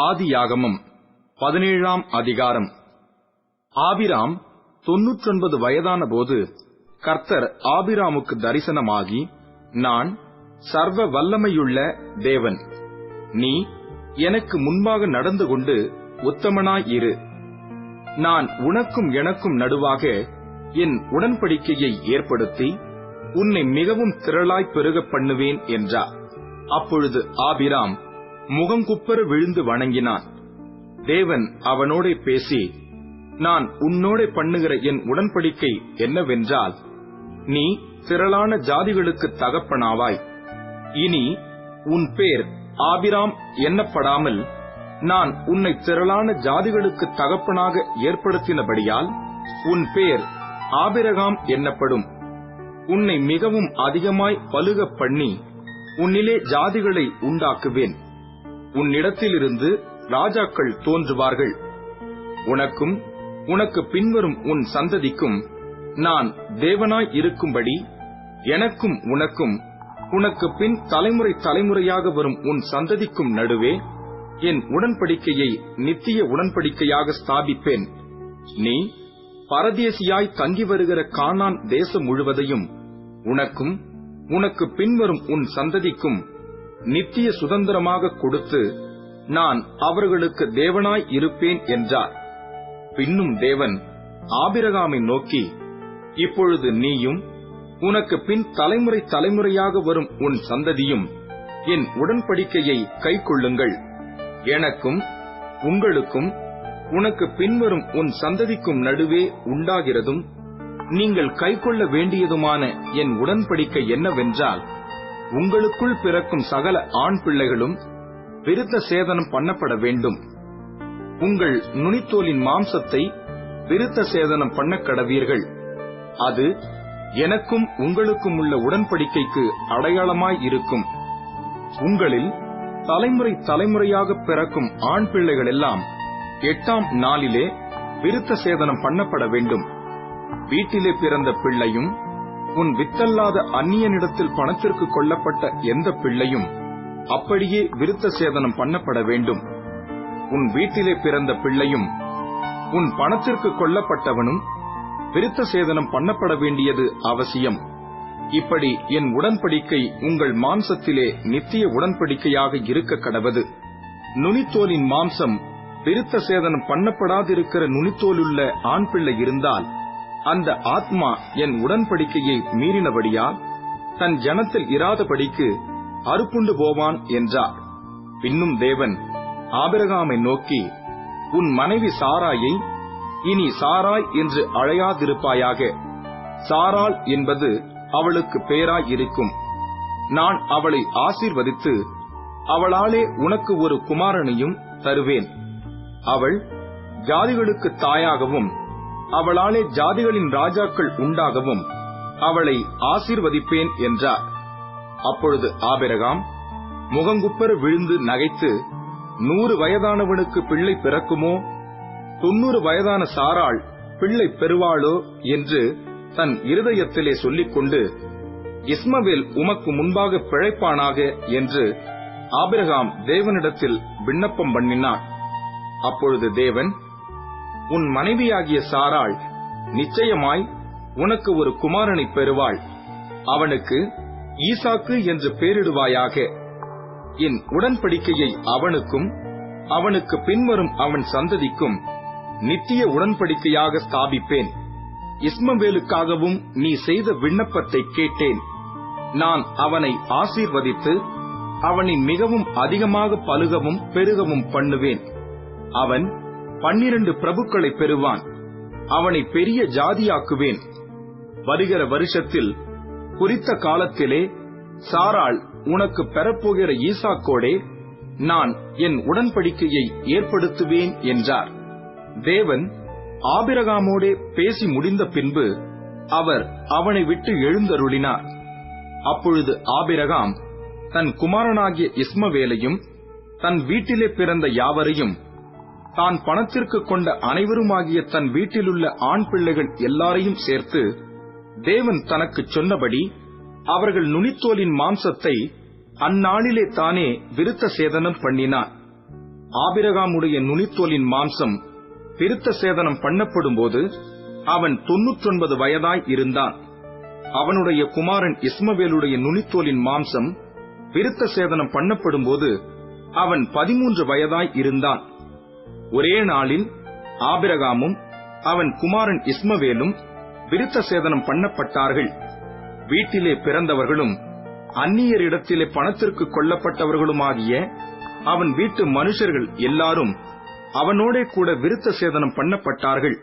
ஆதியாகமம் 17ஆம் அதிகாரம். ஆபிராம் 99 வயதான போது கர்த்தர் ஆபிராமுக்கு தரிசனமாகி, நான் சர்வ வல்லமையுள்ள தேவன், நீ எனக்கு முன்பாக நடந்து கொண்டு உத்தமனாயிரு. நான் உனக்கும் எனக்கும் நடுவாக என் உடன்படிக்கையை ஏற்படுத்தி உன்னை மிகவும் திரளாய் பெருகப் பண்ணுவேன் என்றார். அப்பொழுது ஆபிராம் முகங்குப்புற விழுந்து வணங்கினான். தேவன் அவனோடே பேசி, நான் உன்னோடே பண்ணுகிற என் உடன்படிக்கை என்னவென்றால், நீ திரளான ஜாதிகளுக்கு தகப்பனாவாய். இனி உன் பேர் ஆபிராம் எண்ணப்படாமல் நான் உன்னை திரளான ஜாதிகளுக்கு தகப்பனாக ஏற்படுத்தினபடியால் உன் பேர் ஆபிரகாம் எண்ணப்படும். உன்னை மிகவும் அதிகமாய் பலுகப் பண்ணி உன்னிலே ஜாதிகளை உண்டாக்குவேன். உன்னிடத்திலிருந்து ராஜாக்கள் தோன்றுவார்கள். உனக்கும் உனக்கு பின்வரும் உன் சந்ததிக்கும் நான் தேவனாய் இருக்கும்படி எனக்கும் உனக்கும் உனக்கு பின் தலைமுறை தலைமுறையாக வரும் உன் சந்ததிக்கும் நடுவே என் உடன்படிக்கையை நித்திய உடன்படிக்கையாக ஸ்தாபிப்பேன். நீ பரதேசியாய் தங்கி வருகிற கானான் தேசம் முழுவதையும் உனக்கும் உனக்கு பின்வரும் உன் சந்ததிக்கும் நித்திய சுதந்திரமாக கொடுத்து நான் அவர்களுக்கு தேவனாய் இருப்பேன் என்றார். பின்னும் தேவன் ஆபிரகாமை நோக்கி, இப்பொழுது நீயும் உனக்கு பின் தலைமுறை தலைமுறையாக வரும் உன் சந்ததியும் என் உடன்படிக்கையை கைக்கொள்ளுங்கள். எனக்கும் உங்களுக்கும் உனக்கு பின்வரும் உன் சந்ததிக்கும் நடுவே உண்டாகிறதும் நீங்கள் கைக்கொள்ள வேண்டியதுமான என் உடன்படிக்கை என்னவென்றால், உங்களுக்குள் பிறக்கும் சகல ஆண் பிள்ளைகளும் விருத்த சேதனம் பண்ணப்பட வேண்டும். உங்கள் நுனித்தோலின் மாம்சத்தை விருத்த சேதனம் பண்ண கடவீர்கள். அது எனக்கும் உங்களுக்கும் உள்ள உடன்படிக்கைக்கு அடையாளமாய் இருக்கும். உங்களில் தலைமுறை தலைமுறையாக பிறக்கும் ஆண் பிள்ளைகள் எல்லாம் 8ஆம் நாளிலே விருத்த சேதனம் பண்ணப்பட வேண்டும். வீட்டிலே பிறந்த பிள்ளையும் உன் வித்தல்லாத அந்நியனிடத்தில் பணத்திற்கு கொள்ளப்பட்ட எந்த பிள்ளையும் அப்படியே விருத்த சேதனம் பண்ணப்பட வேண்டும். உன் வீட்டிலே பிறந்த பிள்ளையும் உன் பணத்திற்கு கொள்ளப்பட்டவனும் விருத்த சேதனம் பண்ணப்பட வேண்டியது அவசியம். இப்படி என் உடன்படிக்கை உங்கள் மாம்சத்திலே நித்திய உடன்படிக்கையாக இருக்க கடவது. நுனித்தோலின் மாம்சம் விருத்த சேதனம் பண்ணப்படாதிருக்கிற நுனித்தோலுள்ள ஆண் பிள்ளை இருந்தால் அந்த ஆத்மா என் உடன்படிக்கையை மீறினபடியால் தன் ஜனத்தில் இராதபடிக்கு அறுப்புண்டு போவான் என்றார். பின்னும் தேவன் ஆபிரகாமை நோக்கி, உன் மனைவி சாராயை இனி சாராய் என்று அழையாதிருப்பாயாக. சாராள் என்பது அவளுக்கு பேராய் இருக்கும். நான் அவளை ஆசீர்வதித்து அவளாலே உனக்கு ஒரு குமாரனையும் தருவேன். அவள் ஜாதிகளுக்கு தாயாகவும் அவளாலே ஜாதிகளின் ராஜாக்கள் உண்டாகவும் அவளை ஆசீர்வதிப்பேன் என்றார். அப்பொழுது ஆபிரகாம் முகங்குப்புற விழுந்து நகைத்து, 100 வயதானவனுக்கு பிள்ளை பிறக்குமோ, 90 வயதான சாராள் பிள்ளை பெறுவாளோ என்று தன் இருதயத்திலே சொல்லிக்கொண்டு, இஸ்மவேல் உமக்கு முன்பாக பிழைப்பானாக என்று ஆபிரகாம் தேவனிடத்தில் விண்ணப்பம் பண்ணினான். அப்பொழுது தேவன், உன் மனைவியாகிய சாராள் நிச்சயமாய் உனக்கு ஒரு குமாரனை பெறுவாள். அவனுக்கு ஈசாக்கு என்று பெயரிடுவாயாக. என் உடன்படிக்கையை அவனுக்கும் அவனுக்கு பின்வரும் அவன் சந்ததிக்கும் நித்திய உடன்படிக்கையாக ஸ்தாபிப்பேன். இஸ்மவேலுக்காகவும் நீ செய்த விண்ணப்பத்தை கேட்டேன். நான் அவனை ஆசீர்வதித்து அவனை மிகவும் அதிகமாக பலுகவும் பெருகவும் பண்ணுவேன். அவன் 12 பிரபுக்களை பெறுவான். அவனை பெரிய ஜாதியாக்குவேன். வருகிற வருஷத்தில் குறித்த காலத்திலே சாராள் உனக்கு பெறப்போகிற ஈசாக்கோடே நான் என் உடன்படிக்கையை ஏற்படுத்துவேன் என்றார். தேவன் ஆபிரகாமோடே பேசி முடிந்த பின்பு அவர் அவனை விட்டு எழுந்தருளினார். அப்பொழுது ஆபிரகாம் தன் குமாரனாகிய இஸ்மவேலையும் தன் வீட்டிலே பிறந்த யாவரையும் தான் பணத்திற்கு கொண்ட அனைவருமாகிய தன் வீட்டிலுள்ள ஆண் பிள்ளைகள் எல்லாரையும் சேர்த்து தேவன் தனக்கு சொன்னபடி அவர்கள் நுனித்தோலின் மாம்சத்தை அந்நாளிலே தானே விருத்த சேதனம் பண்ணினான். ஆபிரகாமுடைய நுனித்தோலின் மாம்சம் விருத்த சேதனம் பண்ணப்படும் போது அவன் 99 வயதாய் இருந்தான். அவனுடைய குமாரன் இஸ்மவேலுடைய நுனித்தோலின் மாம்சம் விருத்த சேதனம் பண்ணப்படும் போது அவன் 13 வயதாய் இருந்தான். ஒரே நாளில் ஆபிரகாமும் அவன் குமாரன் இஸ்மவேலும் விருத்த சேதனம் பண்ணப்பட்டார்கள். வீட்டிலே பிறந்தவர்களும் அந்நியரிடத்திலே பணத்திற்கு கொல்லப்பட்டவர்களுமாகிய அவன் வீட்டு மனுஷர்கள் எல்லாரும் அவனோடே கூட விருத்த சேதனம் பண்ணப்பட்டார்கள்.